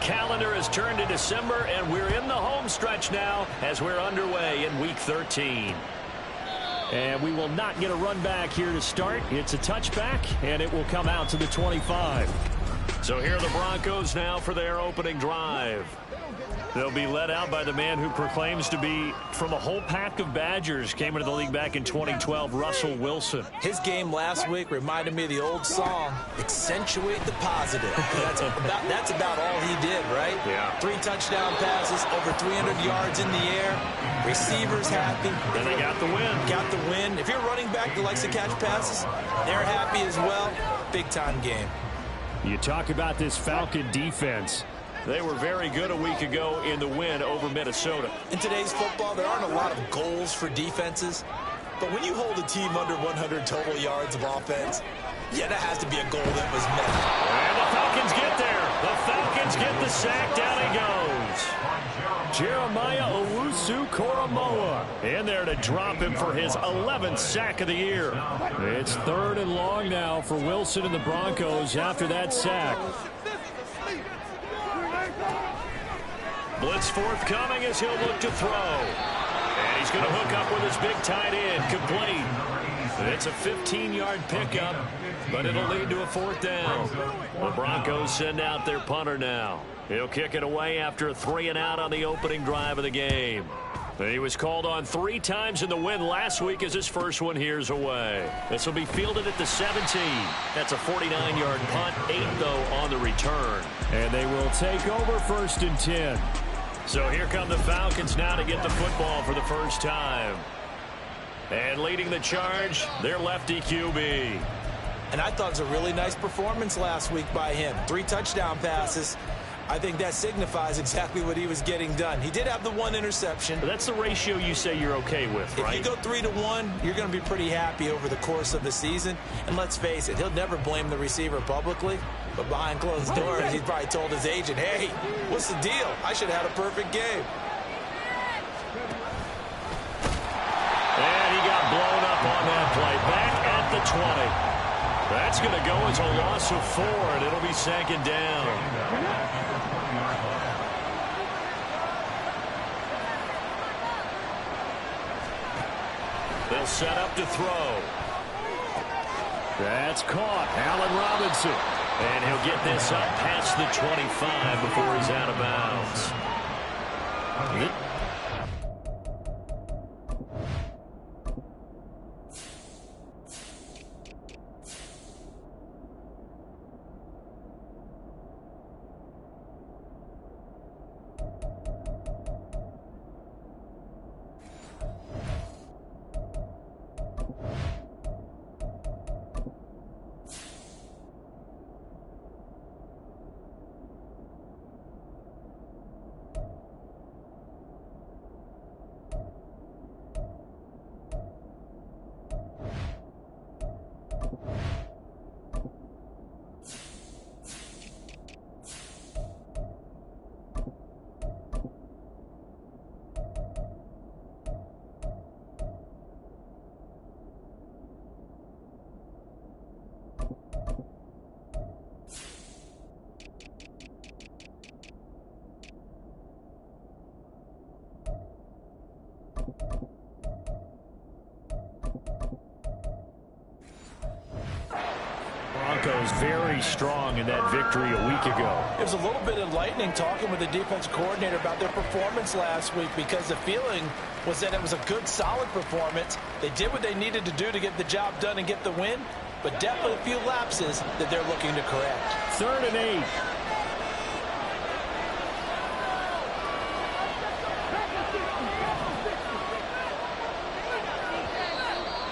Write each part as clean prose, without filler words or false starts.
calendar has turned to December, and we're in the home stretch now as we're underway in Week 13. And we will not get a run back here to start. It's a touchback, and it will come out to the 25. So here are the Broncos now for their opening drive. They'll be led out by the man who proclaims to be from a whole pack of Badgers. Came into the league back in 2012, Russell Wilson. His game last week reminded me of the old song, accentuate the positive. That's about all he did, right? Yeah. 3 touchdown passes, over 300 yards in the air. Receivers happy. And they got the win. Got the win. If you're a running back that likes to catch passes, they're happy as well. Big-time game. You talk about this Falcon defense. They were very good a week ago in the win over Minnesota. In today's football, there aren't a lot of goals for defenses. But when you hold a team under 100 total yards of offense, yeah, that has to be a goal that was met. And the Falcons get there. The Falcons get the sack. Down he goes. Jeremiah Owusu-Koramoah in there to drop him for his 11th sack of the year. It's 3rd and long now for Wilson and the Broncos after that sack. Blitz forthcoming as he'll look to throw. And he's going to hook up with his big tight end. Complete. It's a 15-yard pickup, but it'll lead to a 4th down. The Broncos send out their punter now. He'll kick it away after a 3-and-out on the opening drive of the game. He was called on 3 times in the win last week as his first one here's away. This will be fielded at the 17. That's a 49-yard punt, 8 though on the return. And they will take over 1st and 10. So here come the Falcons now to get the football for the first time. And leading the charge, their lefty QB. And I thought it was a really nice performance last week by him. 3 touchdown passes. I think that signifies exactly what he was getting done. He did have the 1 interception. But that's the ratio you say you're okay with, right? If you go 3-to-1, you're going to be pretty happy over the course of the season. And let's face it, he'll never blame the receiver publicly. But behind closed doors, he's probably told his agent, hey, what's the deal? I should have had a perfect game. And he got blown up on that play. Back at the 20. That's going to go as a loss of 4, and it'll be 2nd down. They'll set up to throw. That's caught. Allen Robinson. And he'll get this up past the 25 before he's out of bounds. Broncos very strong in that victory a week ago. It was a little bit enlightening talking with the defense coordinator about their performance last week, because the feeling was that it was a good, solid performance. They did what they needed to do to get the job done and get the win, but definitely a few lapses that they're looking to correct. 3rd and 8.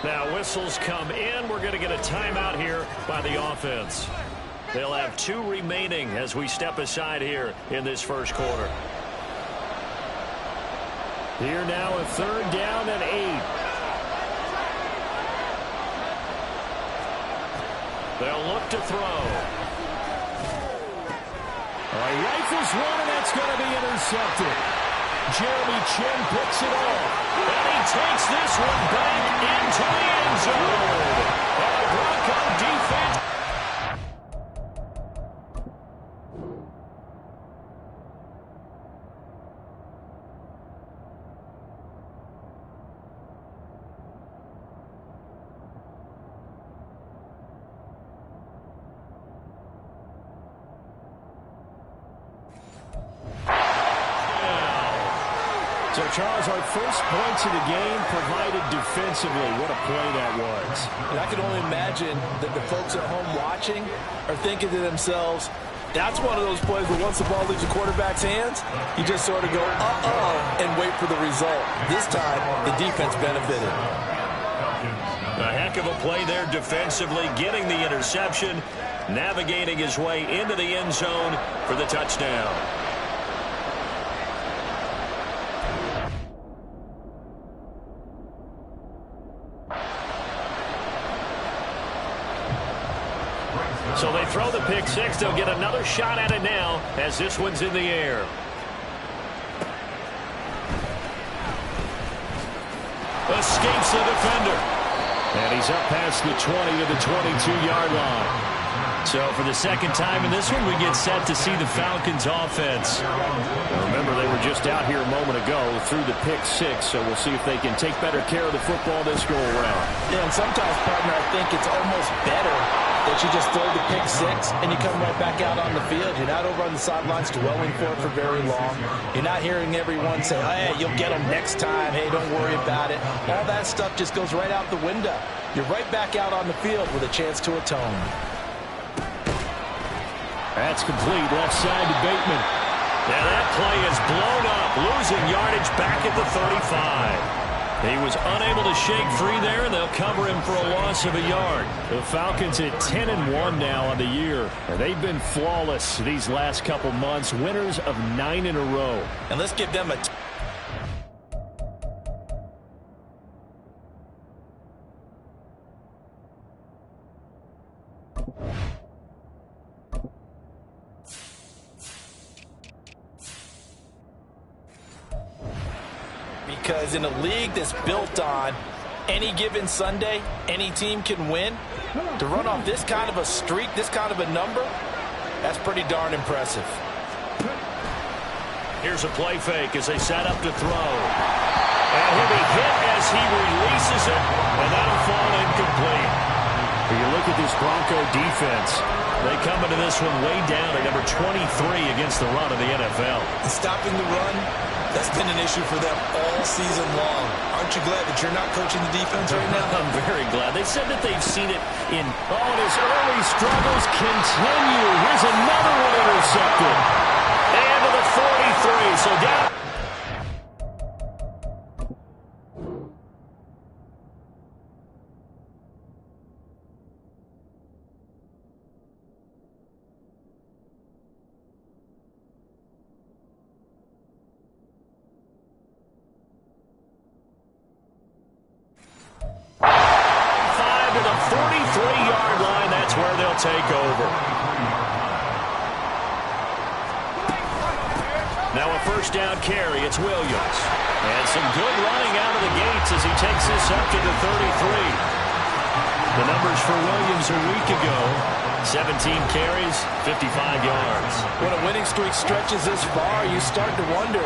Now whistles come in. We're going to get a timeout here by the offense. They'll have 2 remaining as we step aside here in this first quarter. Here now a 3rd down and 8. They'll look to throw. Rifles one, and that's going to be intercepted. Jeremy Chin picks it off. And he takes this one back into the end zone. And the Bronco defense. So, Charles, our first points of the game provided defensively. What a play that was. And I can only imagine that the folks at home watching are thinking to themselves, that's one of those plays where once the ball leaves the quarterback's hands, you just sort of go, uh-oh, and wait for the result. This time, the defense benefited. A heck of a play there defensively, getting the interception, navigating his way into the end zone for the touchdown. So they throw the pick six. They'll get another shot at it now as this one's in the air. Escapes the defender. And he's up past the 20 to the 22-yard line. So for the second time in this one, we get set to see the Falcons offense. Now remember, they were just out here a moment ago through the pick six, so we'll see if they can take better care of the football this go-around. Yeah, and sometimes, partner, I think it's almost better that you just throw the pick six and you come right back out on the field. You're not over on the sidelines dwelling for it for very long. You're not hearing everyone say, hey, you'll get them next time. Hey, don't worry about it. All that stuff just goes right out the window. You're right back out on the field with a chance to atone. That's complete. Left side to Bateman. Now that play is blown up. Losing yardage back at the 35. He was unable to shake free there, and they'll cover him for a loss of a yard. The Falcons at 10-1 now on the year. And they've been flawless these last couple months. Winners of 9 in a row. And let's give them a... Because in a league that's built on any given Sunday, any team can win, to run off this kind of a streak, this kind of a number, that's pretty darn impressive. Here's a play fake as they set up to throw. And he'll be hit as he releases it, and that'll fall incomplete. When you look at this Bronco defense, they come into this one way down at number 23 against the run of the NFL. And stopping the run, that's been an issue for them all season long. Aren't you glad that you're not coaching the defense right now? I'm very glad. They said that they've seen it in... Oh, and his early struggles continue. Here's another one intercepted. And to the 43. So down... 43-yard line, that's where they'll take over. Now a first down carry, it's Williams. And some good running out of the gates as he takes this up to the 33. The numbers for Williams a week ago, 17 carries, 55 yards. When a winning streak stretches this far, you start to wonder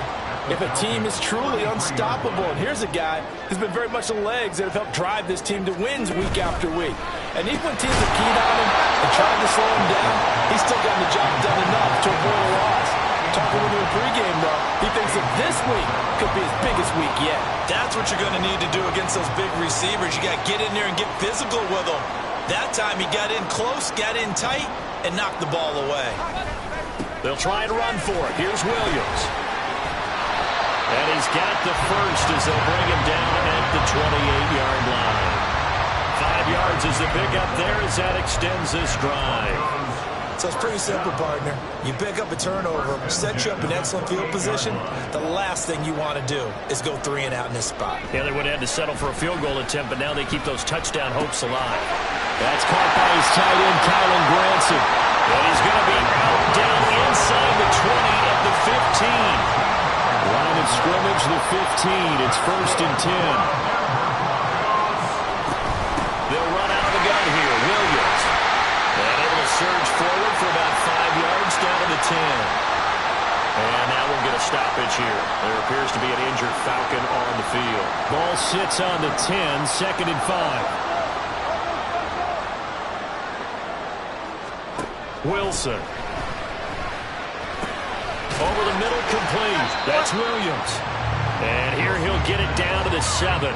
if a team is truly unstoppable. And here's a guy who's been very much the legs that have helped drive this team to wins week after week. And even when teams have keyed on him and tried to slow him down, he's still gotten the job done enough to avoid a loss. Talking with him in pregame, though, he thinks that this week could be his biggest week yet. That's what you're going to need to do against those big receivers. You got to get in there and get physical with them. That time he got in close, got in tight, and knocked the ball away. They'll try and run for it. Here's Williams. And he's got the first as they'll bring him down at the 28-yard line. 5 yards is the pickup there as that extends this drive. So it's pretty simple, partner. You pick up a turnover, set you up in excellent field position. The last thing you want to do is go 3 and out in this spot. Yeah, they would have had to settle for a field goal attempt, but now they keep those touchdown hopes alive. That's caught by his tight end, Kylan Granson. And he's going to be out down inside the 20 at the 15. Line of scrimmage, the 15. It's 1st and 10. They'll run out of the gun here. Williams. And able to surge forward for about 5 yards down to the 10. And now we'll get a stoppage here. There appears to be an injured Falcon on the field. Ball sits on the 10, 2nd and 5. Wilson. Over the middle, complete. That's Williams. And here he'll get it down to the 7.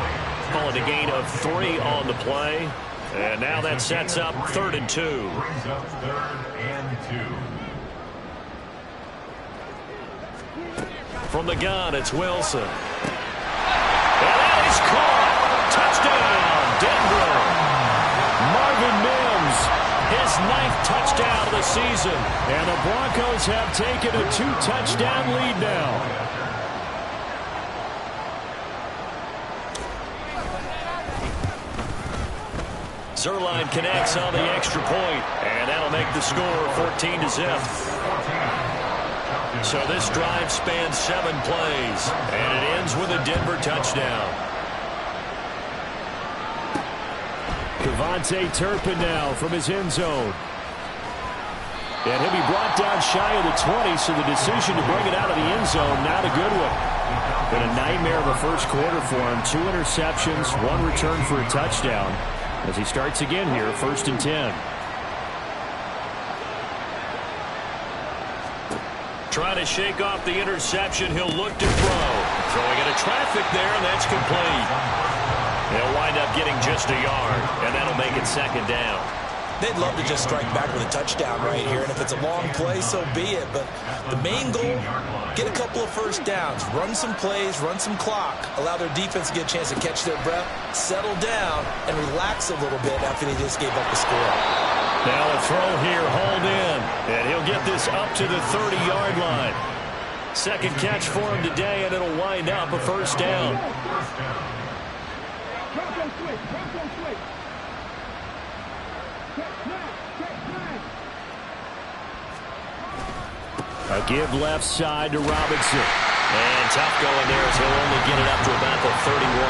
Call it a gain of 3 on the play. And now that sets up 3rd and 2. Brings up 3rd and 2. From the gun, it's Wilson. And that is caught. Touchdown, Denver. Marvin Mims, his 9th touchdown of the season. And the Broncos have taken a 2-touchdown lead now. Zerline connects on the extra point, and that'll make the score 14-0. So this drive spans 7 plays, and it ends with a Denver touchdown. Devontae Turpin now from his end zone. And he'll be brought down shy of the 20, so the decision to bring it out of the end zone, not a good one. Been a nightmare of a first quarter for him. 2 interceptions, 1 return for a touchdown. As he starts again here, 1st and 10. Trying to shake off the interception, he'll look to throw. Throwing into traffic there, and that's complete. He'll wind up getting just a yard, and that'll make it 2nd down. They'd love to just strike back with a touchdown right here, and if it's a long play, so be it. But the main goal, get a couple of first downs, run some plays, run some clock, allow their defense to get a chance to catch their breath, settle down, and relax a little bit after they just gave up the score. Now a throw here, hauled in, and he'll get this up to the 30-yard line. 2nd catch for him today, and it'll wind up a 1st down. A give left side to Robinson. And tough going there as he'll only get it up to about the 31.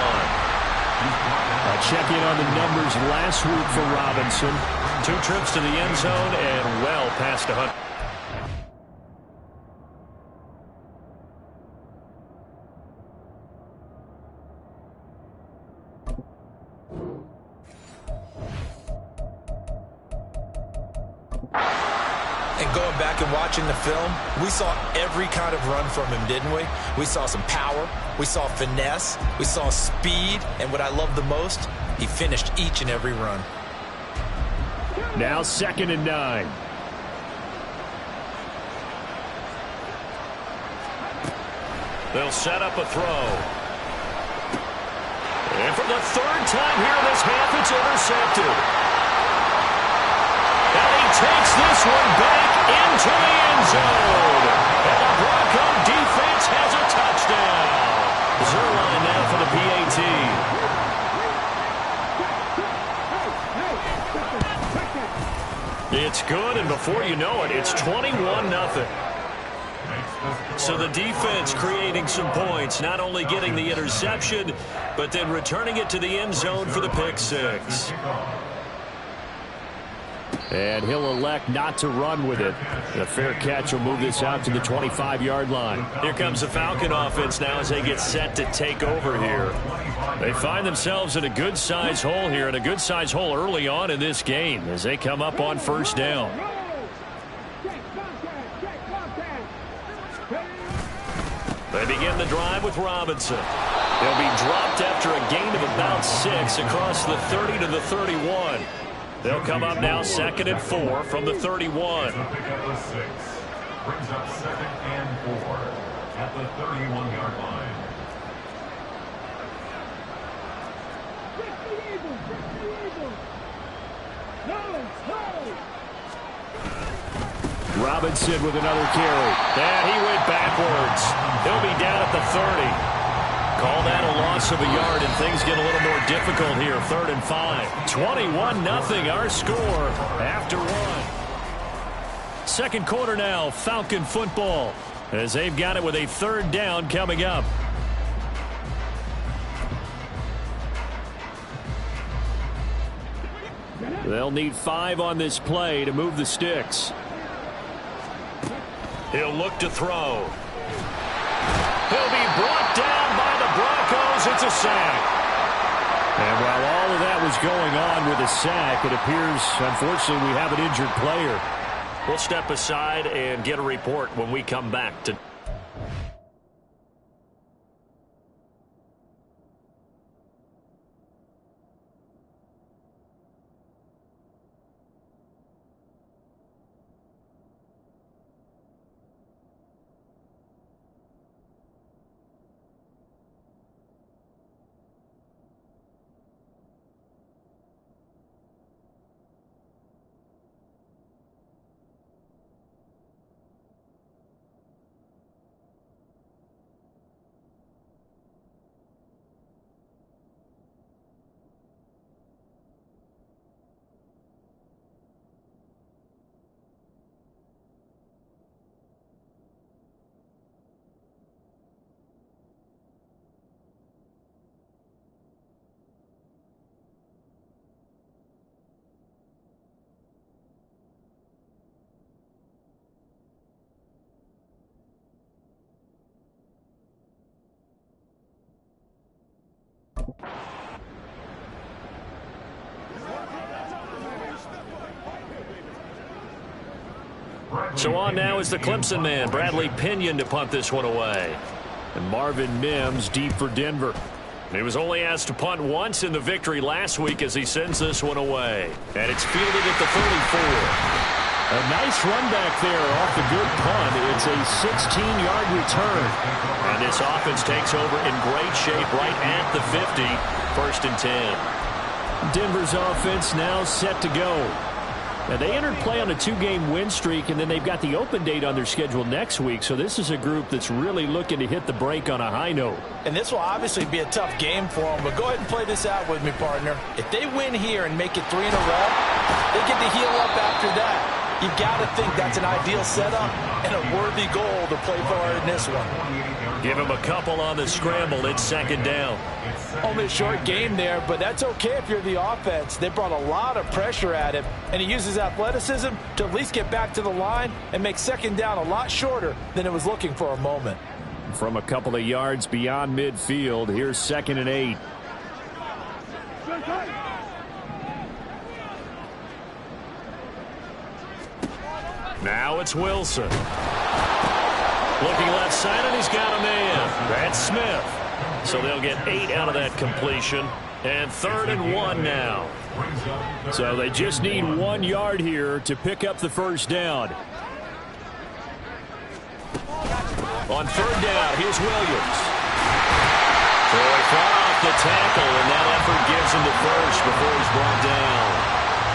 A check-in on the numbers last week for Robinson. 2 trips to the end zone and well past 100. Going back and watching the film, we saw every kind of run from him, didn't we? We saw some power, we saw finesse, we saw speed, and what I love the most, he finished each and every run. Now 2nd and 9. They'll set up a throw. And for the 3rd time here in this half, it's intercepted. And he takes this one back into the end zone. And the Bronco defense has a touchdown. Zerline now for the PAT. It's good, and before you know it, it's 21-0. So the defense creating some points, not only getting the interception, but then returning it to the end zone for the pick 6. And he'll elect not to run with it. A fair catch will move this out to the 25-yard line. Here comes the Falcon offense now as they get set to take over here. They find themselves in a good-sized hole here, and a good-sized hole early on in this game as they come up on 1st down. They begin the drive with Robinson. He'll be dropped after a gain of about 6 across the 30 to the 31. They'll come up now 2nd and 4 from the 31. Brings up 2nd and 4 at the 31-yard line. Robinson with another carry. And he went backwards. He'll be down at the 30. Call that a loss of a yard, and things get a little more difficult here. 3rd and 5. 21-0 our score after 1. 2nd quarter now, Falcon football, as they've got it with a 3rd down coming up. They'll need 5 on this play to move the sticks. He'll look to throw. He'll be brought down by the Broncos. It's a sack. And while all of that was going on with a sack, it appears, unfortunately, we have an injured player. We'll step aside and get a report when we come back to So on now is the Clemson man, Bradley Pinion, to punt this one away. And Marvin Mims deep for Denver. He was only asked to punt once in the victory last week as he sends this one away. And it's fielded at the 34. A nice run back there off the good punt. It's a 16-yard return. And this offense takes over in great shape right at the 50. 1st and 10. Denver's offense now set to go. Now, they entered play on a 2-game win streak, and then they've got the open date on their schedule next week. So this is a group that's really looking to hit the break on a high note. And this will obviously be a tough game for them, but go ahead and play this out with me, partner. If they win here and make it 3 in a row, they get to heal up after that. You've got to think that's an ideal setup and a worthy goal to play for in this one. Give him a couple on the scramble. It's 2nd down. Only a short game there, but that's okay if you're the offense. They brought a lot of pressure at him, and he uses athleticism to at least get back to the line and make 2nd down a lot shorter than it was looking for a moment. From a couple of yards beyond midfield, here's 2nd and 8. Now it's Wilson. Looking left side, and he's got a man. That's Smith. So they'll get 8 out of that completion. And 3rd and 1 now. So they just need 1 yard here to pick up the 1st down. On 3rd down, here's Williams. So he fought off the tackle, and that effort gives him to 1st before he's brought down.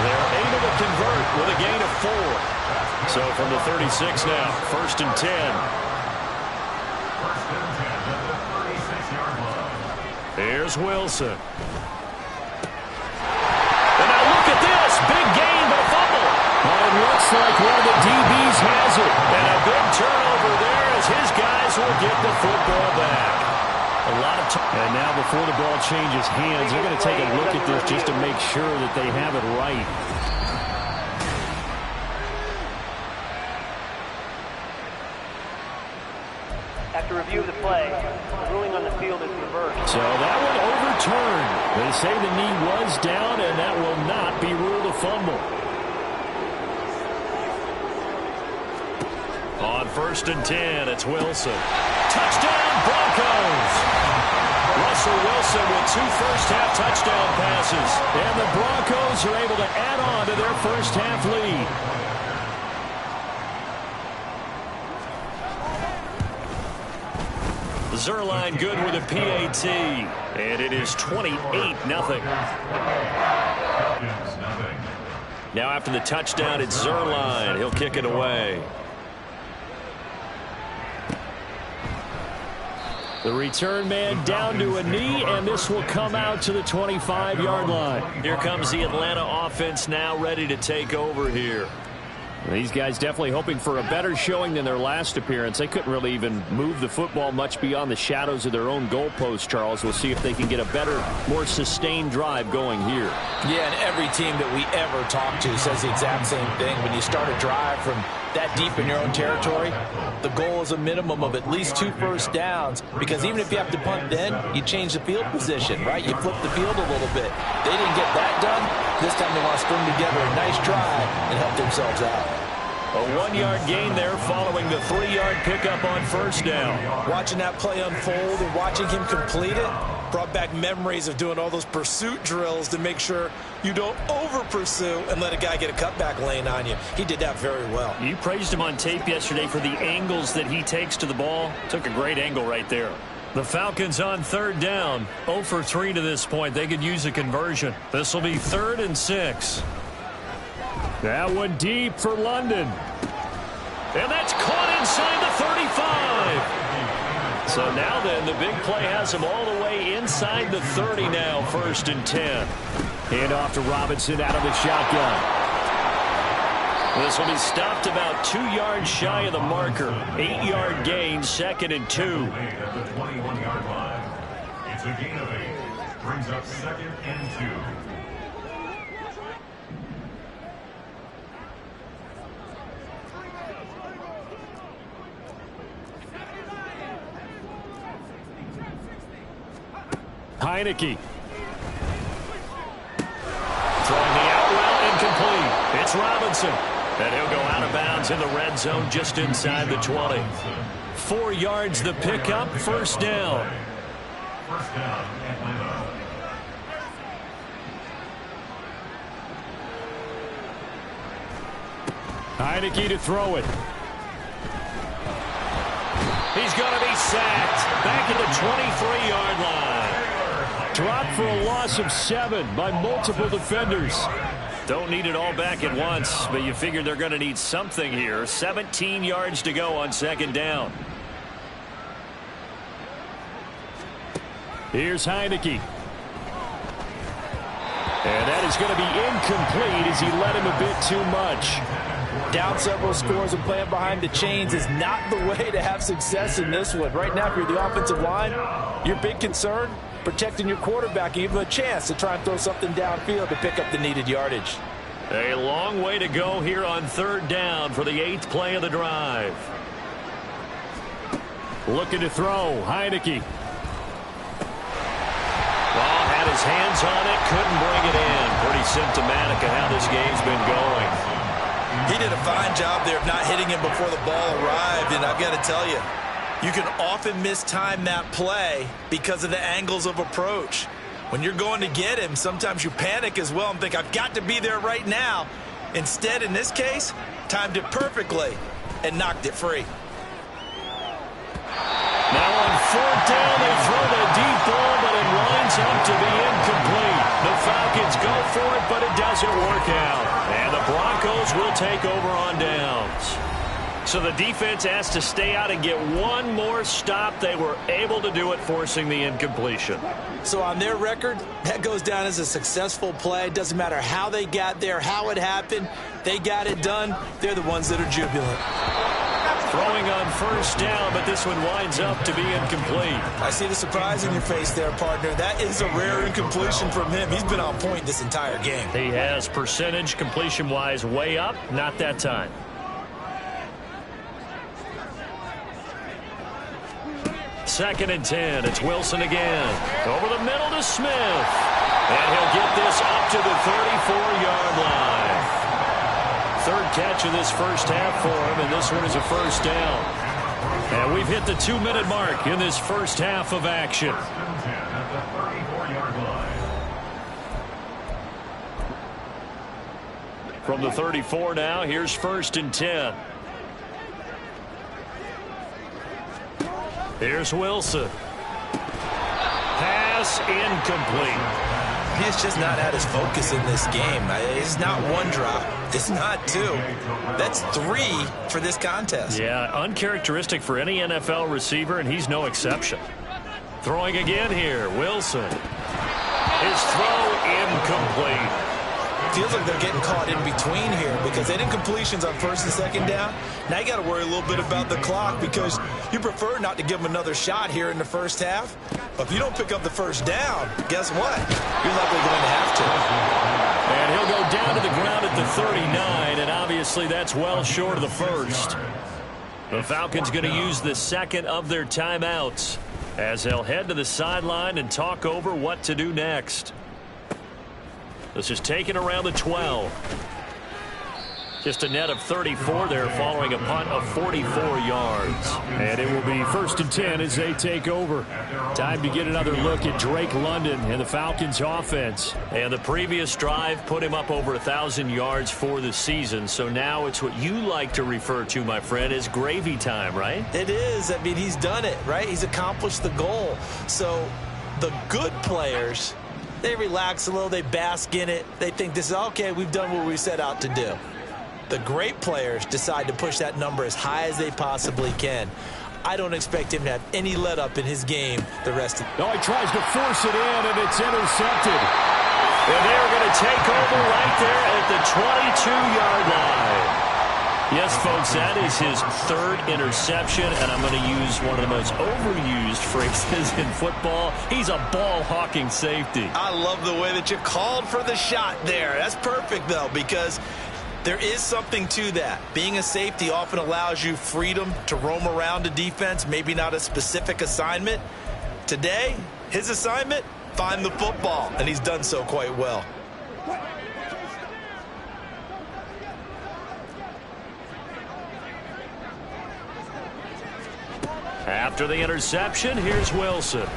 They're able to convert with a gain of 4. So from the 36 now, 1st and 10. Here's Wilson. And now look at this. Big gain, but a fumble. Well, it looks like one of the DBs has it. And a big turnover there as his guys will get the football back. A lot of time. And now before the ball changes hands, they're going to take a look at this just to make sure that they have it right. After review of the play, the ruling on the field is reversed. So that one overturned. They say the knee was down, and that will not be ruled a fumble. On 1st and 10, it's Wilson. Touchdown, Broncos! Russell Wilson with 2 first-half touchdown passes. And the Broncos are able to add on to their first-half lead. Zerline good with a PAT. And it is 28-0. Now after the touchdown, it's Zerline. He'll kick it away. The return man down to a knee, and this will come out to the 25-yard line. Here comes the Atlanta offense now ready to take over here. These guys definitely hoping for a better showing than their last appearance. They couldn't really even move the football much beyond the shadows of their own goalpost, Charles. We'll see if they can get a better, more sustained drive going here. Yeah, and every team that we ever talk to says the exact same thing. When you start a drive from that deep in your own territory, the goal is a minimum of at least 2 first downs, because even if you have to punt then, you change the field position, right? You flip the field a little bit. They didn't get that done. This time they want to string together a nice drive and help themselves out. A 1-yard gain there following the 3-yard pickup on 1st down. Watching that play unfold and watching him complete it brought back memories of doing all those pursuit drills to make sure you don't over-pursue and let a guy get a cutback lane on you. He did that very well. You praised him on tape yesterday for the angles that he takes to the ball. Took a great angle right there. The Falcons on 3rd down. 0 for 3 to this point. They could use a conversion. This will be 3rd and 6. That one deep for London. And that's caught inside the 35. So now then, the big play has him all the way inside the 30 now, 1st and 10. Hand off to Robinson out of the shotgun. This will be stopped about 2 yards shy of the marker. 8-yard gain, 2nd and 2. At the 21-yard line. It's a gain of 8. Brings up 2nd and 2. Heineke. Throwing the out route, incomplete. It's Robinson. And he'll go out of bounds in the red zone just inside the 20. 4 yards the pickup, first down. First down, Atlanta. Heineke to throw it. He's going to be sacked back at the 23-yard line. Dropped for a loss of 7 by multiple defenders. Don't need it all back at once, but you figure they're going to need something here. 17 yards to go on second down. Here's Heineke. And that is going to be incomplete as he led him a bit too much. Down several scores and playing behind the chains is not the way to have success in this one. Right now, if you're the offensive line, your big concern, protecting your quarterback, give him a chance to try and throw something downfield to pick up the needed yardage. A long way to go here on third down for the 8th play of the drive. Looking to throw, Heineke. Well, had his hands on it, couldn't bring it in. Pretty symptomatic of how this game's been going. He did a fine job there of not hitting him before the ball arrived, and I've got to tell you, you can often mistime that play because of the angles of approach. When you're going to get him, sometimes you panic as well and think, I've got to be there right now. Instead, in this case, timed it perfectly and knocked it free. Now on fourth down, they throw the deep ball, but it lines up to be incomplete. The Falcons go for it, but it doesn't work out. And the Broncos will take over on downs. So the defense has to stay out and get one more stop. They were able to do it, forcing the incompletion. So on their record, that goes down as a successful play. Doesn't matter how they got there, how it happened. They got it done. They're the ones that are jubilant. Throwing on first down, but this one winds up to be incomplete. I see the surprise in your face there, partner. That is a rare incompletion from him. He's been on point this entire game. He has percentage completion-wise way up, not that time. Second and 10. It's Wilson again. Over the middle to Smith. And he'll get this up to the 34-yard line. Third catch of this first half for him, and this one is a first down. And we've hit the 2-minute mark in this first half of action. From the 34 now, here's first and 10. Here's Wilson. Pass incomplete. He's just not at his focus in this game. It's not one drop. It's not two. That's 3 for this contest. Yeah, uncharacteristic for any NFL receiver, and he's no exception. Throwing again here, Wilson. His throw incomplete. Feels like they're getting caught in between here because they didn't completions on first and second down. Now you got to worry a little bit about the clock because you prefer not to give them another shot here in the first half. But if you don't pick up the first down, guess what? You're likely going to have to. And he'll go down to the ground at the 39, and obviously that's well short of the first. The Falcons going to use the second of their timeouts as they'll head to the sideline and talk over what to do next. This is taken around the 12. Just a net of 34 there following a punt of 44 yards. And it will be first and 10 as they take over. Time to get another look at Drake London and the Falcons offense. And the previous drive put him up over 1,000 yards for the season. So now it's what you like to refer to, my friend, as gravy time, right? It is. I mean, he's done it, right? He's accomplished the goal. So the good players, they relax a little. They bask in it. They think this is, okay, we've done what we set out to do. The great players decide to push that number as high as they possibly can. I don't expect him to have any let-up in his game the rest of No, he tries to force it in, and it's intercepted. And they're going to take over right there at the 22-yard line. Yes, folks, that is his third interception, and I'm going to use one of the most overused phrases in football. He's a ball-hawking safety. I love the way that you called for the shot there. That's perfect, though, because there is something to that. Being a safety often allows you freedom to roam around a defense, maybe not a specific assignment. Today, his assignment, find the football, and he's done so quite well. After the interception, here's Wilson.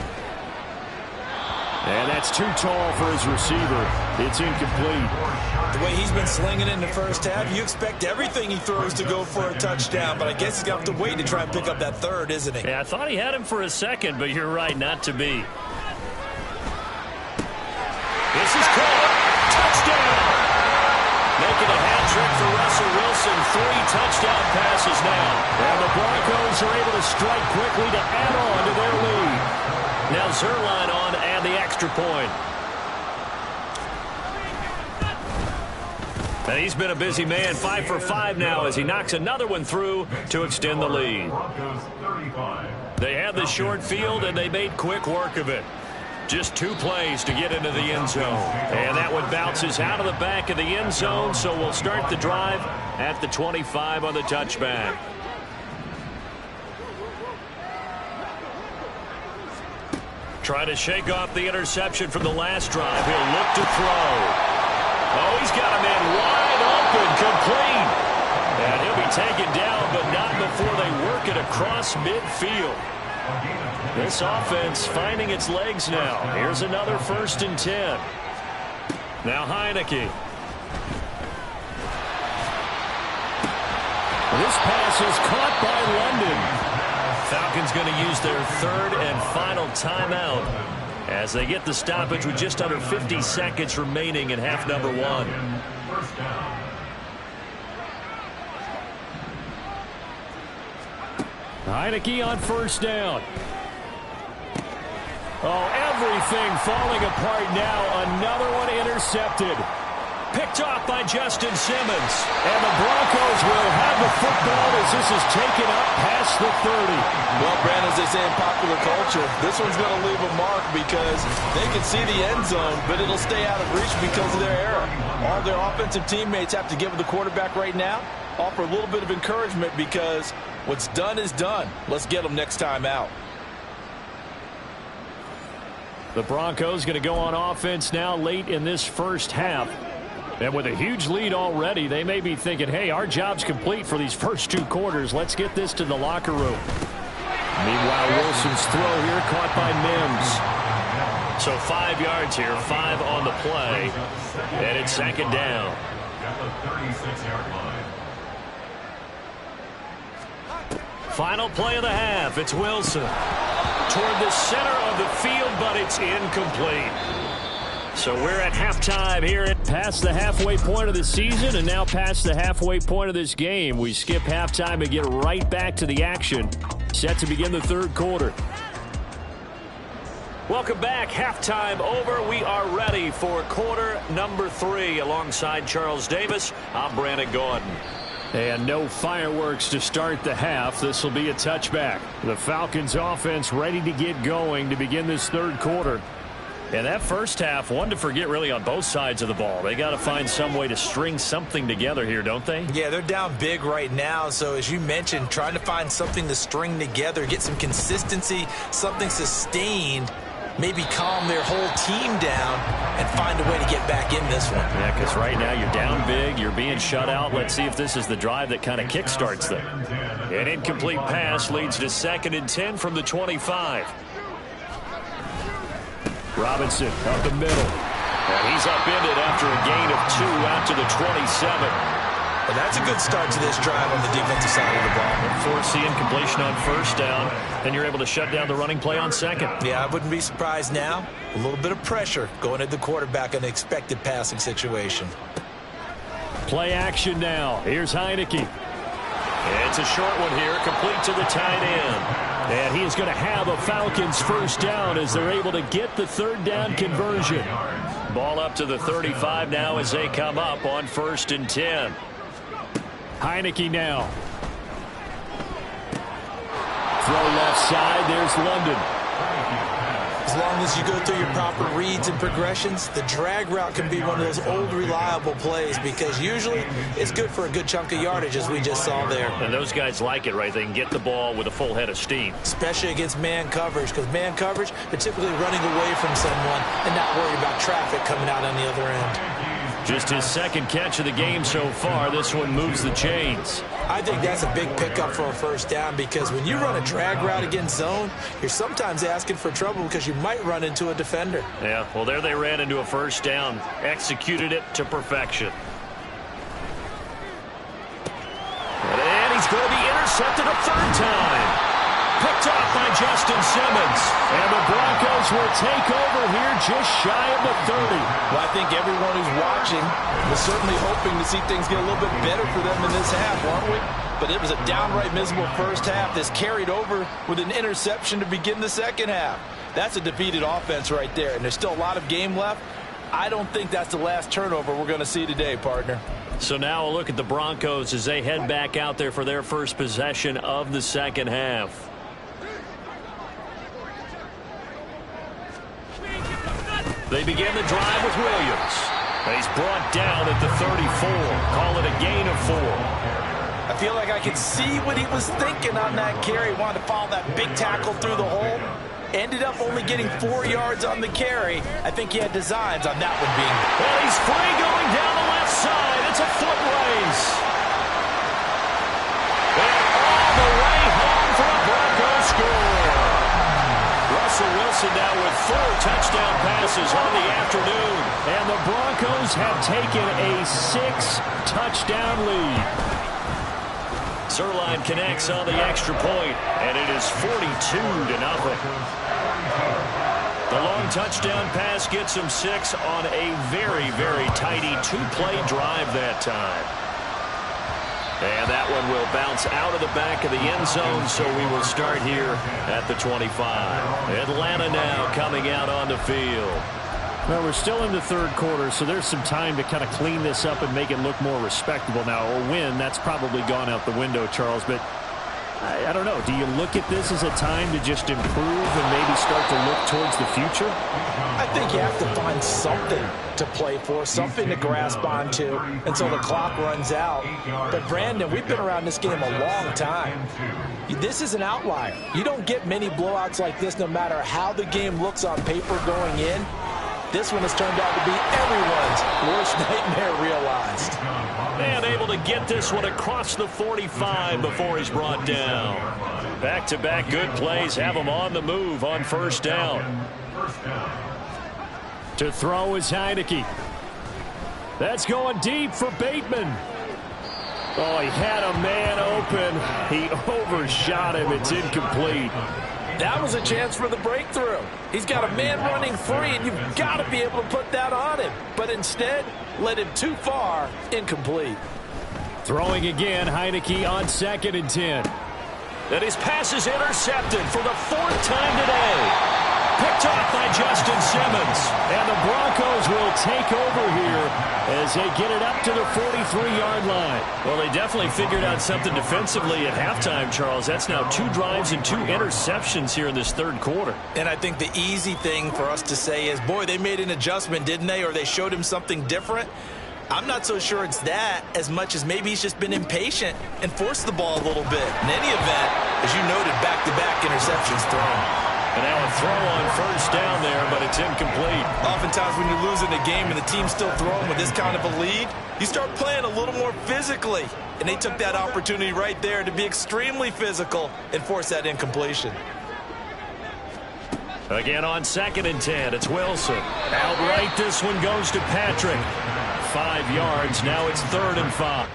And that's too tall for his receiver. It's incomplete. The way he's been slinging in the first half, you expect everything he throws to go for a touchdown, but I guess he's going to have to wait to try and pick up that third, isn't he? Yeah, I thought he had him for a second, but you're right, not to be. This is caught. Touchdown! Making a hat trick for Russell Wilson. 3 touchdown passes now. And the Broncos are able to strike quickly to add on to their lead. Now Zerline on and the extra point. And he's been a busy man, 5 for 5 now as he knocks another one through to extend the lead. They had the short field and they made quick work of it. Just 2 plays to get into the end zone. And that one bounces out of the back of the end zone, so we'll start the drive at the 25 on the touchback. Trying to shake off the interception from the last drive. He'll look to throw. Oh, he's got a man wide open, complete. And he'll be taken down, but not before they work it across midfield. This offense finding its legs now. Here's another 1st and 10. Now Heineke. This pass is caught by London. Falcons going to use their 3rd and final timeout as they get the stoppage with just under 50 seconds remaining in half number 1. Heineke on 1st down. Oh, everything falling apart now. Another one intercepted. Picked off by Justin Simmons. And the Broncos will have the football as this is taken up past the 30. Well, Brandon, as they say in popular culture, this one's going to leave a mark because they can see the end zone, but it'll stay out of reach because of their error. All their offensive teammates have to give the quarterback right now, offer a little bit of encouragement because what's done is done. Let's get them next time out. The Broncos going to go on offense now late in this first half. And with a huge lead already, they may be thinking, hey, our job's complete for these first 2 quarters. Let's get this to the locker room. Meanwhile, Wilson's throw here caught by Mims. So 5 yards here, 5 on the play. And it's 2nd down. Final play of the half. It's Wilson. Toward the center of the field, but it's incomplete. So we're at halftime here. Past the halfway point of the season and now past the halfway point of this game. We skip halftime and get right back to the action. Set to begin the 3rd quarter. Welcome back. Halftime over. We are ready for quarter number 3. Alongside Charles Davis, I'm Brandon Gordon. And no fireworks to start the half. This will be a touchback. The Falcons offense ready to get going to begin this 3rd quarter. And that first half, one to forget really on both sides of the ball. They got to find some way to string something together here, don't they? Yeah, they're down big right now. So as you mentioned, trying to find something to string together, get some consistency, something sustained, maybe calm their whole team down and find a way to get back in this one. Yeah, because right now you're down big, you're being shut out. Let's see if this is the drive that kind of kickstarts them. An incomplete pass leads to 2nd and 10 from the 25. Robinson up the middle. And he's upended after a gain of 2 out to the 27. Well, that's a good start to this drive on the defensive side of the ball. Force the incompletion on 1st down, then you're able to shut down the running play on 2nd. Yeah, I wouldn't be surprised now. A little bit of pressure going at the quarterback in an expected passing situation. Play action now. Here's Heineke. It's a short one here, complete to the tight end. And he is going to have a Falcons 1st down as they're able to get the 3rd down conversion. Ball up to the 35 now as they come up on 1st and 10. Heineke now. Throw left side. There's London. It's long as you go through your proper reads and progressions, the drag route can be one of those old reliable plays because usually it's good for a good chunk of yardage, as we just saw there. And those guys like it, right? They can get the ball with a full head of steam. Especially against man coverage, because man coverage, they're typically running away from someone and not worried about traffic coming out on the other end. Just his second catch of the game so far. This one moves the chains. I think that's a big pickup for a first down because when you run a drag route against zone, you're sometimes asking for trouble because you might run into a defender. Yeah, well, there they ran into a first down. Executed it to perfection. And he's going to be intercepted a third time. Picked off by Justin Simmons. And the Broncos will take over here just shy of the 30. Well, I think everyone who's watching was certainly hoping to see things get a little bit better for them in this half, aren't we? But it was a downright miserable first half that's carried over with an interception to begin the second half. That's a defeated offense right there, and there's still a lot of game left. I don't think that's the last turnover we're going to see today, partner. So now a look at the Broncos as they head back out there for their first possession of the second half. They begin the drive with Williams. He's brought down at the 34. Call it a gain of 4. I feel like I could see what he was thinking on that carry. Wanted to follow that big tackle through the hole. Ended up only getting 4 yards on the carry. I think he had designs on that one being. Well, he's free going down the left side. It's a foot race. And all the way home for a Broncos score. Russell Wilson now with 4 touchdown passes on the afternoon. And the Broncos have taken a 6-touchdown lead. Zerline connects on the extra point, and it is 42-0. The long touchdown pass gets him 6 on a very, very tidy 2-play drive that time. And that one will bounce out of the back of the end zone, so we will start here at the 25. Atlanta now coming out on the field. Well, we're still in the third quarter, so there's some time to kind of clean this up and make it look more respectable now. A win, that's probably gone out the window, Charles, but I don't know. Do you look at this as a time to just improve and maybe start to look towards the future? I think you have to find something to play for, something to grasp onto until the clock runs out. But, Brandon, we've been around this game a long time. This is an outlier. You don't get many blowouts like this no matter how the game looks on paper going in. This one has turned out to be everyone's worst nightmare realized. And able to get this one across the 45 before he's brought down. Back-to-back good plays have him on the move on first down. To throw is Heineke. That's going deep for Bateman. Oh, he had a man open. He overshot him. It's incomplete. That was a chance for the breakthrough. He's got a man running free, and you've got to be able to put that on him. But instead, led him too far, incomplete. Throwing again, Heineke on 2nd and 10. And his pass is intercepted for the 4th time today. Picked off by Justin Simmons. And the Broncos will take over here as they get it up to the 43-yard line. Well, they definitely figured out something defensively at halftime, Charles. That's now 2 drives and 2 interceptions here in this third quarter. And I think the easy thing for us to say is, boy, they made an adjustment, didn't they? Or they showed him something different. I'm not so sure it's that as much as maybe he's just been impatient and forced the ball a little bit. In any event, as you noted, back-to-back interceptions thrown. And now a throw on first down there, but it's incomplete. Oftentimes when you're losing a game and the team's still throwing with this kind of a lead, you start playing a little more physically. And they took that opportunity right there to be extremely physical and force that incompletion. Again on 2nd and 10, it's Wilson. Outright, this one goes to Patrick. 5 yards, now it's 3rd and 5.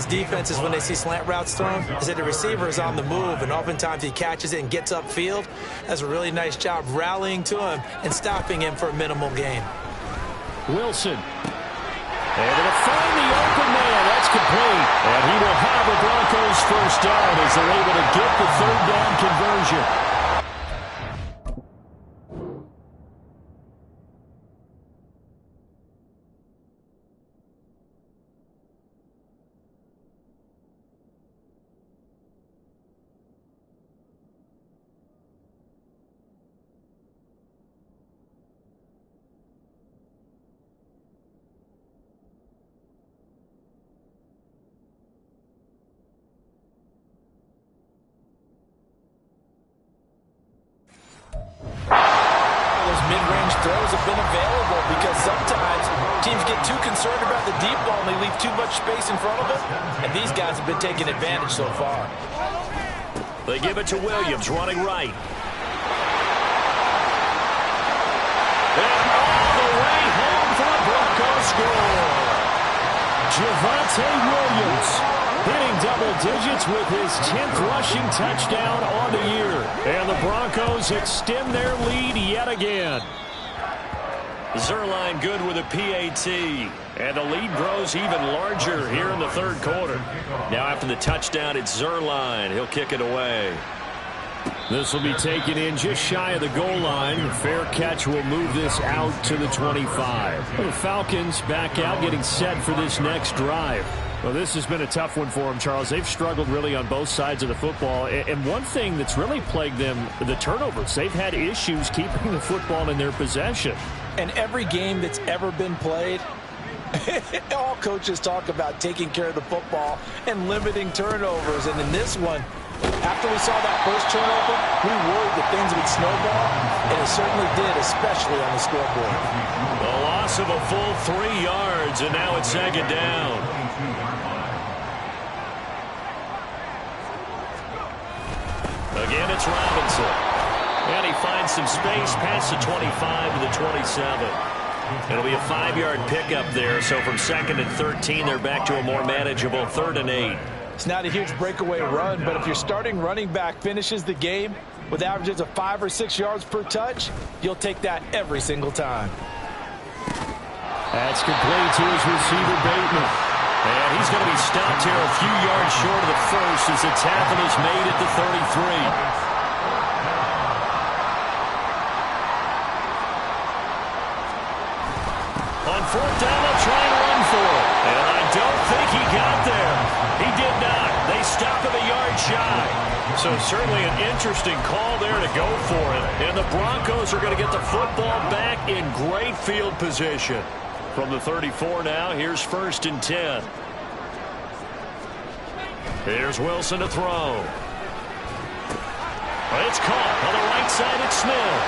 Defenses when they see slant routes thrown is that the receiver is on the move, and oftentimes he catches it and gets upfield. Does a really nice job rallying to him and stopping him for a minimal gain. Wilson. And to find the open man. That's complete. And he will have the Broncos first down as they're able to get the 3rd down conversion. throws have been available because sometimes teams get too concerned about the deep ball and they leave too much space in front of them, and these guys have been taking advantage so far. They give it to Williams, running right. And all the way home for the Broncos score. Javonte Williams hitting double digits with his 10th rushing touchdown on the year. And the Broncos extend their lead yet again. Zuerlein good with a PAT. And the lead grows even larger here in the third quarter. Now after the touchdown, it's Zuerlein. He'll kick it away. This will be taken in just shy of the goal line. The fair catch will move this out to the 25. The Falcons back out, getting set for this next drive. Well, this has been a tough one for them, Charles. They've struggled really on both sides of the football. And one thing that's really plagued them, the turnovers. They've had issues keeping the football in their possession. And every game that's ever been played, all coaches talk about taking care of the football and limiting turnovers. And in this one, after we saw that first turnover, we worried that things would snowball, and it certainly did, especially on the scoreboard. The loss of a full 3 yards, and now it's second down. Again, it's Robinson. And he finds some space past the 25 to the 27. It'll be a 5-yard pickup there, so from 2nd and 13, they're back to a more manageable 3rd and 8. It's not a huge breakaway run, but if your starting running back finishes the game with averages of 5 or 6 yards per touch, you'll take that every single time. That's complete to his receiver, Bateman. And he's going to be stopped here a few yards short of the first as the tackle is made at the 33. On 4th down, they'll try and run for it. And I don't think he got there. He did not. They stop him a yard shy. So certainly an interesting call there to go for it. And the Broncos are going to get the football back in great field position. From the 34 now, here's 1st and 10. Here's Wilson to throw. It's caught on the right side. It's Smith.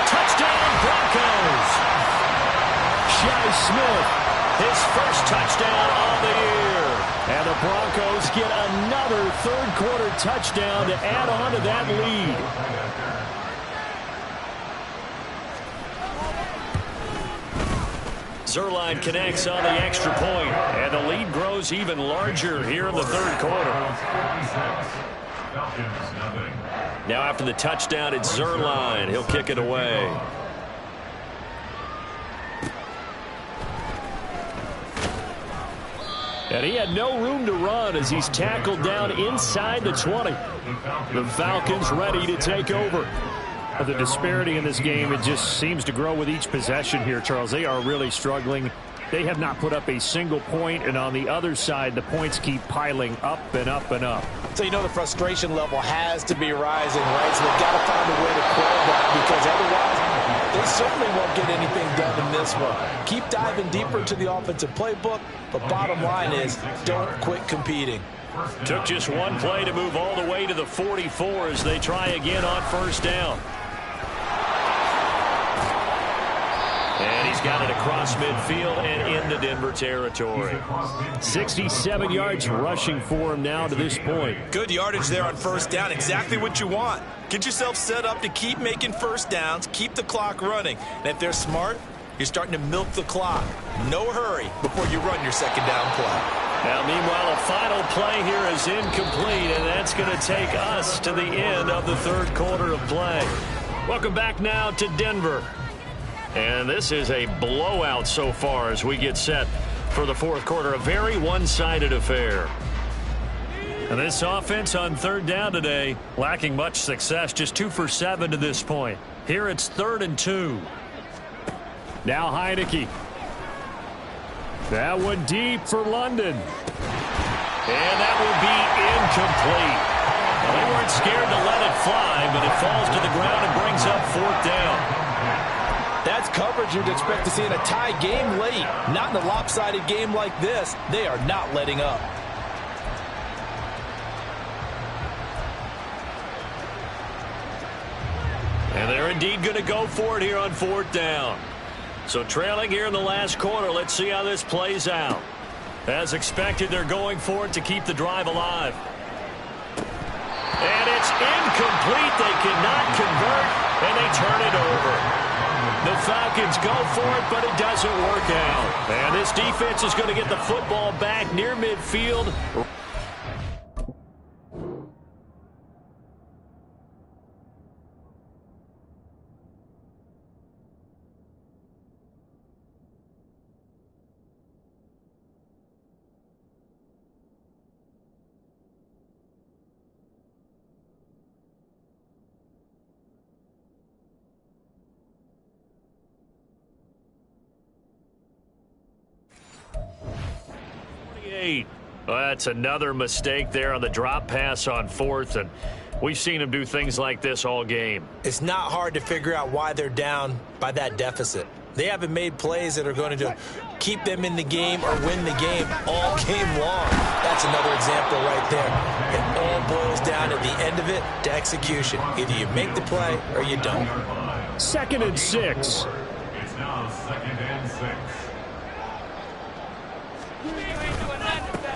Touchdown, Broncos. Shi Smith, his first touchdown of the year. And the Broncos get another third-quarter touchdown to add on to that lead. Zuerlein connects on the extra point, and the lead grows even larger here in the third quarter. Now after the touchdown, it's Zuerlein. He'll kick it away. And he had no room to run as he's tackled down inside the 20. The Falcons ready to take over. The disparity in this game, it just seems to grow with each possession here, Charles. They are really struggling. They have not put up a single point, and on the other side, the points keep piling up and up and up. So you know the frustration level has to be rising, right? So they've got to find a way to quell that, because otherwise they certainly won't get anything done in this one. Keep diving deeper into the offensive playbook, but bottom line is don't quit competing. Took just one play to move all the way to the 44 as they try again on 1st down. And he's got it across midfield and into Denver territory. 67 yards rushing for him now to this point. Good yardage there on 1st down. Exactly what you want. Get yourself set up to keep making 1st downs, keep the clock running. And if they're smart, you're starting to milk the clock. No hurry before you run your 2nd down play. Now, meanwhile, a final play here is incomplete, and that's going to take us to the end of the third quarter of play. Welcome back now to Denver. And this is a blowout so far as we get set for the fourth quarter. A very one-sided affair. And this offense on 3rd down today, lacking much success, just 2 for 7 to this point. Here it's 3rd and 2. Now Heineke. That one deep for London. And that will be incomplete. Well, they weren't scared to let it fly, but it falls to the ground and brings up 4th down. That's coverage you'd expect to see in a tie game late. Not in a lopsided game like this. They are not letting up. And And they're indeed going to go for it here on 4th down. So trailing here in the last quarter, let's see how this plays out. As expected, they're going for it to keep the drive alive. And it's incomplete. They cannot convert, and they turn it over. The Falcons go for it, but it doesn't work out. And this defense is going to get the football back near midfield. Well, that's another mistake there on the drop pass on 4th, and we've seen him do things like this all game. It's not hard to figure out why they're down by that deficit. They haven't made plays that are going to keep them in the game or win the game all game long. That's another example right there. It all boils down at the end of it to execution. Either you make the play or you don't. 2nd and 6. It's now 2nd and 6.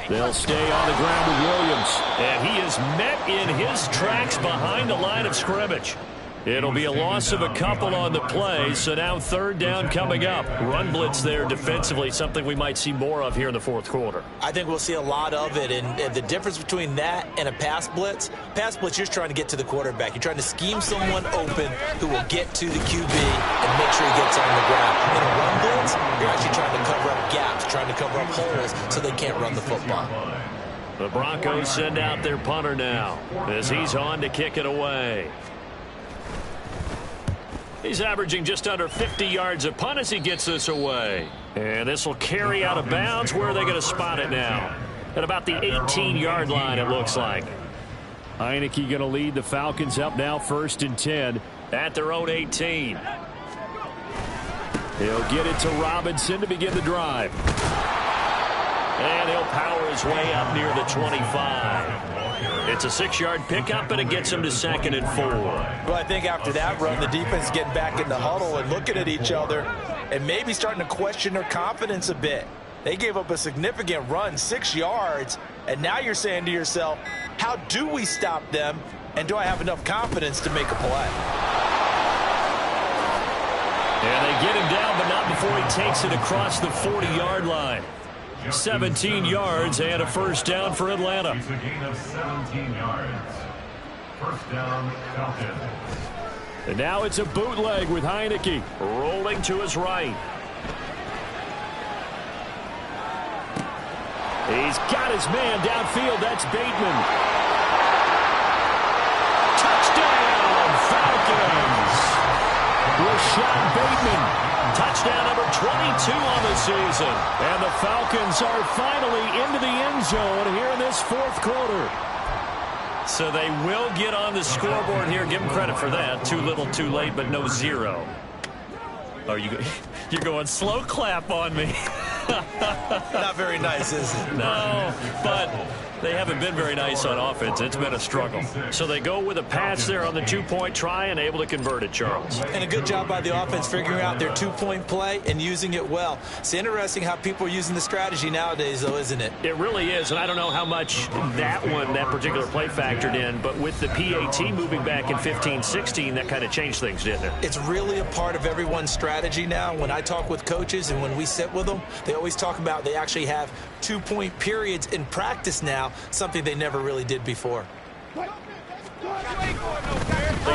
They'll stay on the ground with Williams. And he is met in his tracks behind the line of scrimmage. It'll be a loss of a couple on the play, so now 3rd down coming up. Run blitz there defensively, something we might see more of here in the 4th quarter. I think we'll see a lot of it, and the difference between that and a pass blitz, you're just trying to get to the quarterback. You're trying to scheme someone open who will get to the QB and make sure he gets on the ground. In a run blitz, you're actually trying to cover up gaps, trying to cover up holes so they can't run the football. The Broncos send out their punter now as he's on to kick it away. He's averaging just under 50 yards a punt as he gets this away. And this will carry out of bounds. Where are they going to spot it now? At about the 18-yard line, it looks like. Heineke going to lead the Falcons up now 1st and 10. At their own 18. He'll get it to Robinson to begin the drive. And he'll power his way up near the 25. It's a 6-yard pickup, and it gets him to 2nd and 4. Well, I think after that run, the defense is getting back in the huddle and looking at each other and maybe starting to question their confidence a bit. They gave up a significant run, 6 yards, and now you're saying to yourself, how do we stop them, and do I have enough confidence to make a play? And they get him down, but not before he takes it across the 40-yard line. 17 yards and a 1st down for Atlanta. It's a gain of 17 yards. 1st down, Falcons. And now it's a bootleg with Heineke. Rolling to his right. He's got his man downfield. That's Bateman. Touchdown, Falcons. Rashad Bateman. Touchdown number 22 on the season. And the Falcons are finally into the end zone here in this 4th quarter. So they will get on the scoreboard here. Give them credit for that. Too little, too late, but no 0. Are you're going slow clap on me. Not very nice, is it? No, but they haven't been very nice on offense. It's been a struggle. So they go with a pass there on the 2-point try and able to convert it, Charles. And a good job by the offense figuring out their 2-point play and using it well. It's interesting how people are using the strategy nowadays, though, isn't it? It really is, and I don't know how much that particular play factored in, but with the PAT moving back in 15-16, that kind of changed things, didn't it? It's really a part of everyone's strategy now. When I talk with coaches and when we sit with them, they always talk about they actually have 2-point periods in practice now, something they never really did before. They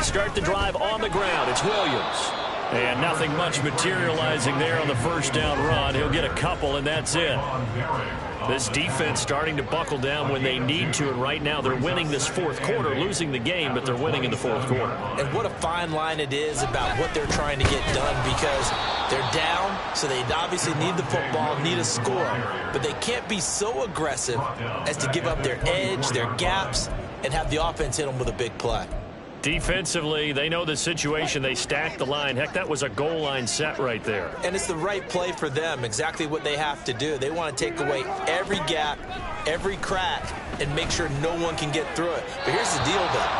start the drive on the ground. It's Williams. And nothing much materializing there on the 1st down run. He'll get a couple, and that's it. This defense starting to buckle down when they need to, and right now they're winning this 4th quarter, losing the game, but they're winning in the 4th quarter. And what a fine line it is about what they're trying to get done, because they're down, so they obviously need the football, need a score, but they can't be so aggressive as to give up their edge, their gaps, and have the offense hit them with a big play. Defensively, they know the situation. They stack the line. Heck, that was a goal line set right there. And it's the right play for them, exactly what they have to do. They want to take away every gap, every crack, and make sure no one can get through it. But here's the deal, though.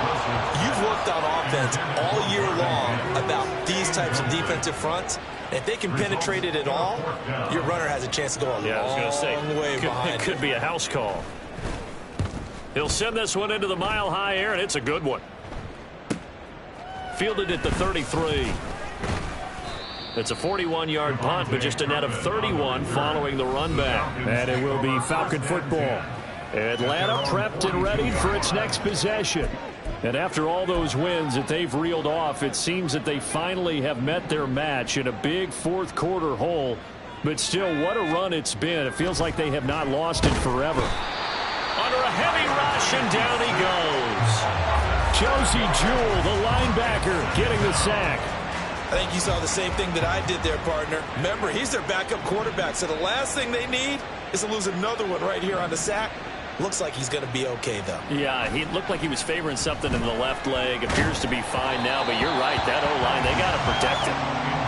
You've worked on offense all year long about these types of defensive fronts. If they can penetrate it at all, your runner has a chance to go a long way behind. It could be a house call. He'll send this one into the mile-high air, and it's a good one. Fielded at the 33. It's a 41-yard punt, but just a net of 31 following the run back. And it will be Falcon football. Atlanta prepped and ready for its next possession. And after all those wins that they've reeled off, it seems that they finally have met their match in a big fourth-quarter hole. But still, what a run it's been. It feels like they have not lost it forever. Under a heavy rush, and down he goes. Josie Jewell, the linebacker, getting the sack. I think you saw the same thing that I did there, partner. Remember, he's their backup quarterback, so the last thing they need is to lose another one right here on the sack. Looks like he's going to be okay, though. Yeah, he looked like he was favoring something in the left leg. Appears to be fine now, but you're right. That O-line, they got to protect him.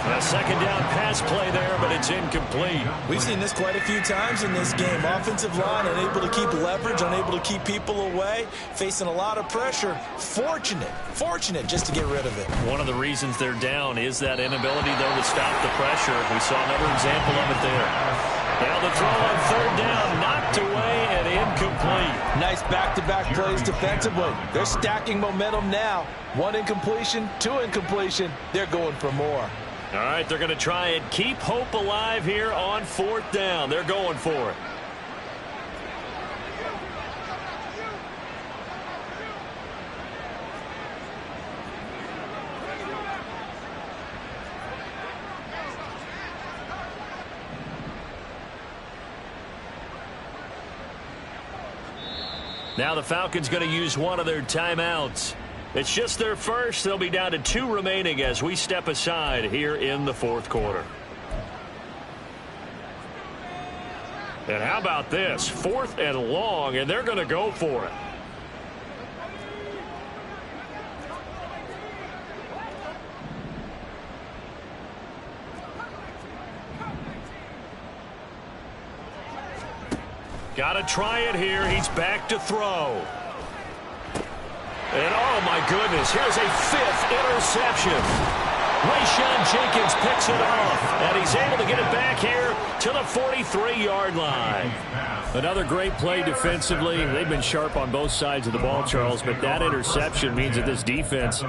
A second down pass play there, but it's incomplete. We've seen this quite a few times in this game. Offensive line unable to keep leverage, unable to keep people away, facing a lot of pressure. Fortunate just to get rid of it. One of the reasons they're down is that inability, though, to stop the pressure. We saw another example of it there. Now the throw on third down, knocked away and incomplete. Nice back-to-back plays defensively. They're stacking momentum now. One incompletion, two incompletion. They're going for more. All right, they're going to try and keep hope alive here on fourth down. They're going for it. Now the Falcons going to use one of their timeouts. It's just their first. They'll be down to 2 remaining as we step aside here in the fourth quarter. And how about this? 4th and long, and they're going to go for it. Got to try it here. He's back to throw. And, oh, my goodness, here's a 5th interception. Rayshawn Jenkins picks it off, and he's able to get it back here to the 43-yard line. Another great play defensively. They've been sharp on both sides of the ball, Charles, but that interception means that this defense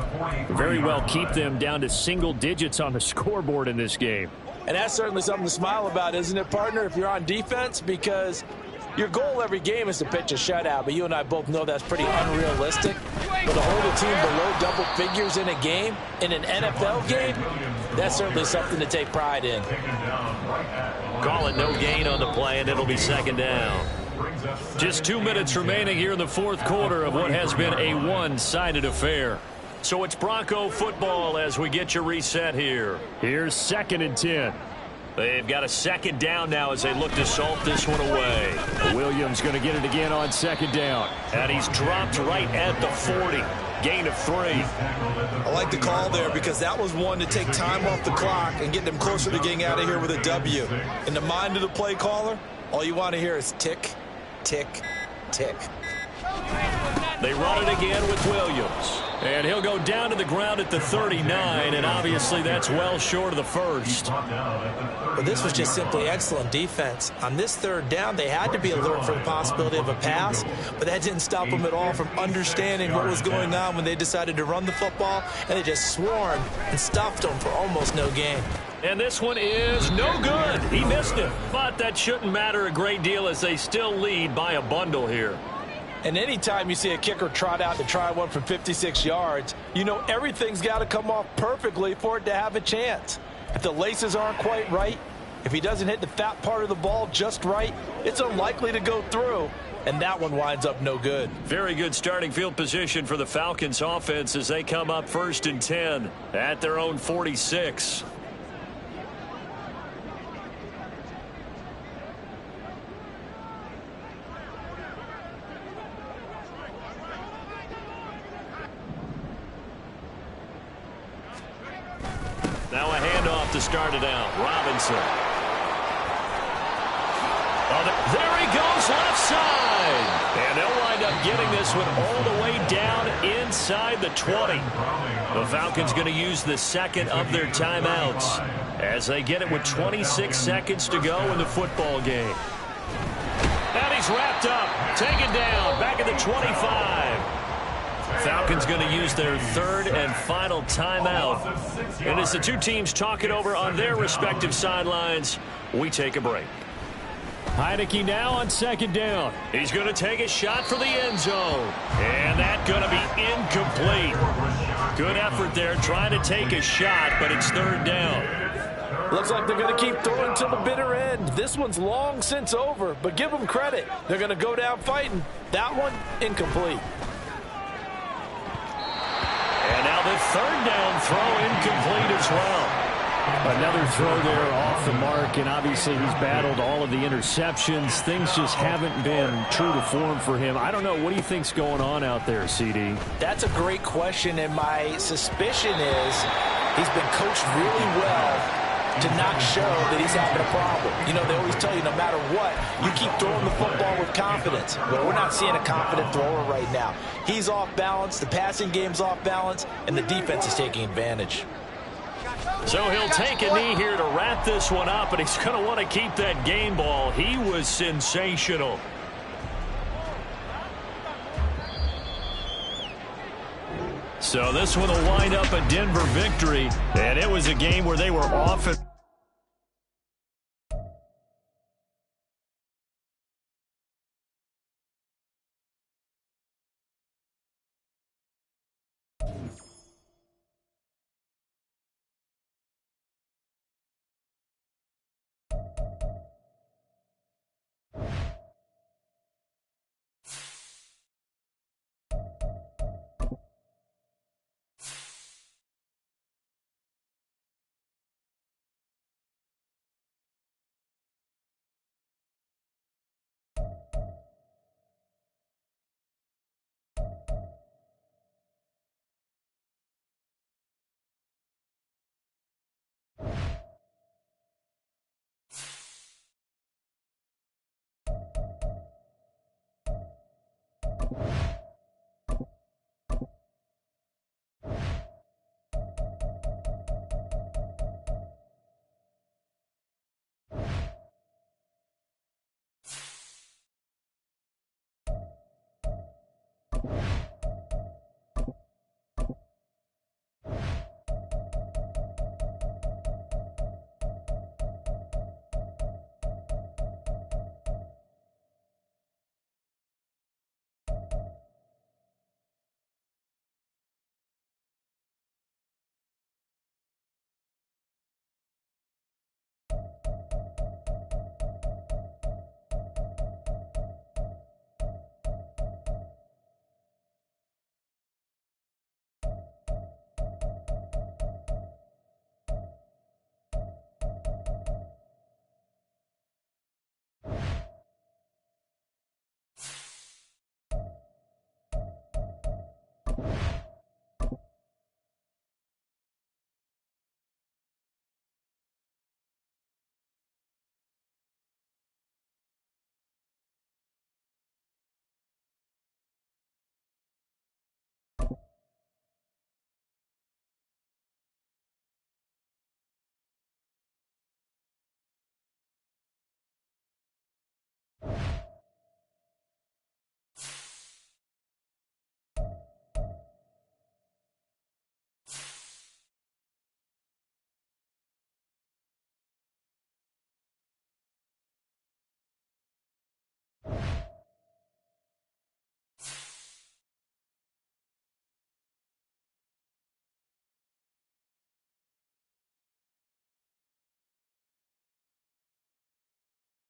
very well keep them down to single digits on the scoreboard in this game. And that's certainly something to smile about, isn't it, partner, if you're on defense? Because your goal every game is to pitch a shutout, but you and I both know that's pretty unrealistic. But to hold a team below double figures in a game, in an NFL game, that's certainly something to take pride in. Call it no gain on the play, and it'll be second down. Just 2 minutes remaining here in the fourth quarter of what has been a one-sided affair. So it's Bronco football as we get you reset here. Here's 2nd and 10. They've got a second down now as they look to salt this one away. Williams going to get it again on 2nd down. And he's dropped right at the 40. Gain of 3. I like the call there because that was one to take time off the clock and get them closer to getting out of here with a W. In the mind of the play caller, all you want to hear is tick, tick, tick. They run it again with Williams. And he'll go down to the ground at the 39, and obviously that's well short of the first. But this was just simply excellent defense. On this third down, they had to be alert for the possibility of a pass, but that didn't stop them at all from understanding what was going on when they decided to run the football, and they just swarmed and stuffed them for almost no gain. And this one is no good. He missed it, but that shouldn't matter a great deal as they still lead by a bundle here. And anytime you see a kicker trot out to try one from 56 yards, you know everything's got to come off perfectly for it to have a chance. If the laces aren't quite right, if he doesn't hit the fat part of the ball just right, it's unlikely to go through. And that one winds up no good. Very good starting field position for the Falcons offense as they come up 1st and 10 at their own 46. Now a handoff to start it out. Robinson. Oh, there he goes left side. And they'll line wind up getting this one all the way down inside the 20. The Falcons going to use the second of their timeouts as they get it with 26 seconds to go in the football game. And he's wrapped up, taken down, back at the 25. Falcons going to use their third and final timeout. And as the two teams talk it over on their respective sidelines, we take a break. Heineke now on second down. He's going to take a shot for the end zone. And that's going to be incomplete. Good effort there trying to take a shot, but it's third down. Looks like they're going to keep throwing till the bitter end. This one's long since over, but give them credit. They're going to go down fighting. That one, incomplete. And now the third down throw incomplete as well. Another throw there off the mark, and obviously he's battled all of the interceptions. Things just haven't been true to form for him. I don't know. What do you think's going on out there, CD? That's a great question, and my suspicion is he's been coached really well to not show that he's having a problem. You know, they always tell you no matter what, you keep throwing the football with confidence. But we're not seeing a confident thrower right now. He's off balance, the passing game's off balance, and the defense is taking advantage. So he'll take a knee here to wrap this one up, and he's going to want to keep that game ball. He was sensational. So this one will wind up a Denver victory, and it was a game where they were off and